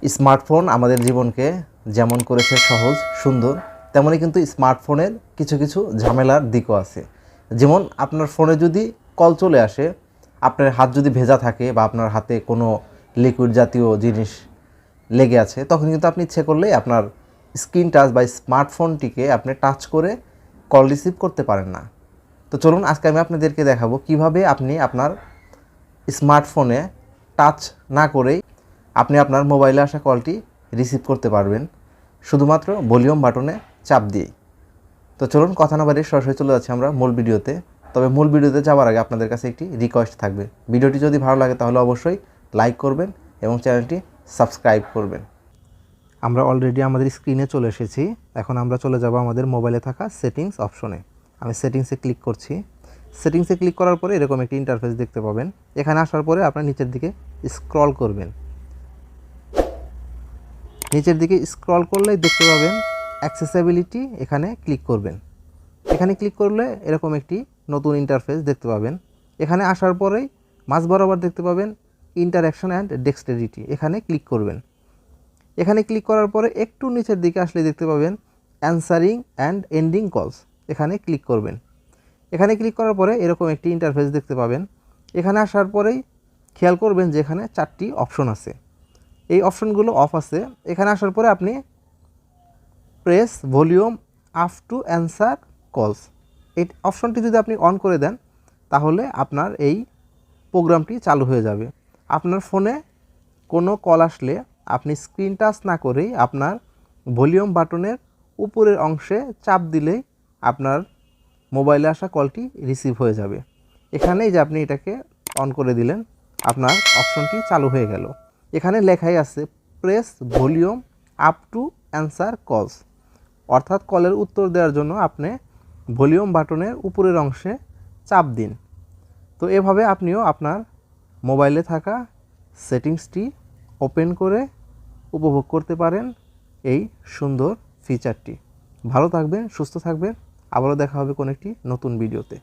Smartphone আমাদের জীবনকে যেমন করেছে সহজ সুন্দর, তেমনই কিন্তু স্মার্টফোনের কিছু কিছু ঝামেলার দিকও আছে। যেমন আপনার ফোনে যদি কল চলে আসে, আপনার হাত যদি ভেজা থাকে বা আপনার হাতে কোনো লিকুইড জাতীয় জিনিস লেগে আছে, তখন কিন্তু আপনি ইচ্ছে করলেই আপনার স্ক্রিন টাচ বা স্মার্টফোনটিকে আপনি টাচ করে কল রিসিভ করতে পারেন না। তো চলুন আজকে আমি আপনাদেরকে দেখাবো কিভাবে আপনি আপনার স্মার্টফোনে টাচ না করেই আপনি আপনার মোবাইলে আসা কলটি রিসিভ করতে পারবেন শুধুমাত্র ভলিউম বাটনে চাপ দিয়েই। তো চলুন কথা না বাড়িয়ে সরাসরি চলে যাচ্ছি আমরা মূল ভিডিওতে। তবে মূল ভিডিওতে যাওয়ার আগে আপনাদের কাছে একটি রিকোয়েস্ট থাকবে, ভিডিওটি যদি ভালো লাগে তাহলে অবশ্যই লাইক করবেন এবং চ্যানেলটি সাবস্ক্রাইব করবেন। আমরা অলরেডি আমাদের স্ক্রিনে চলে এসেছি। এখন আমরা চলে যাব আমাদের মোবাইলে থাকা সেটিংস অপশনে। আমি সেটিংসে ক্লিক করছি। সেটিংসে ক্লিক করার পরে এরকম একটি ইন্টারফেস দেখতে পাবেন। এখানে আসার পরে আপনার নিচের দিকে স্ক্রল করবেন। নিচের দিকে স্ক্রল করলেই দেখতে পাবেন অ্যাক্সেসিবিলিটি, এখানে ক্লিক করবেন। এখানে ক্লিক করলে এরকম একটি নতুন ইন্টারফেস দেখতে পাবেন। এখানে আসার পরেই মাঝ বরাবর দেখতে পাবেন ইন্টারঅ্যাকশন অ্যান্ড ডেক্সটেরিটি, এখানে ক্লিক করবেন। এখানে ক্লিক করার পরে একটু নিচের দিকে আসলে দেখতে পাবেন অ্যানসারিং অ্যান্ড এন্ডিং কলস, এখানে ক্লিক করবেন। এখানে ক্লিক করার পরে এরকম একটি ইন্টারফেস দেখতে পাবেন। এখানে আসার পরেই খেয়াল করবেন যে এখানে 4টি অপশন আছে, এই অপশনগুলো অফ আছে। এখানে আসার পরে আপনি press volume up to answer কলস, এই অপশনটি যদি আপনি অন করে দেন তাহলে আপনার এই প্রোগ্রামটি চালু হয়ে যাবে। আপনার ফোনে কোনো কল আসলে আপনি স্ক্রিন টাচ না করেই আপনার ভলিউম বাটনের উপরের অংশে চাপ দিলেই আপনার মোবাইলে আসা কলটি রিসিভ হয়ে যাবে। এখানেই যে আপনি এটাকে অন করে দিলেন, আপনার অপশনটি চালু হয়ে গেল। এখানে লেখাই আছে press volume up to answer কলস, অর্থাৎ কলের উত্তর দেওয়ার জন্য আপনি ভলিউম বাটনের উপরের অংশে চাপ দিন। তো এভাবে আপনিও আপনার মোবাইলে থাকা সেটিংসটি ওপেন করে উপভোগ করতে পারেন এই সুন্দর ফিচারটি। ভালো থাকবেন, সুস্থ থাকবেন, আবারও দেখা হবে কোনো একটি নতুন ভিডিওতে।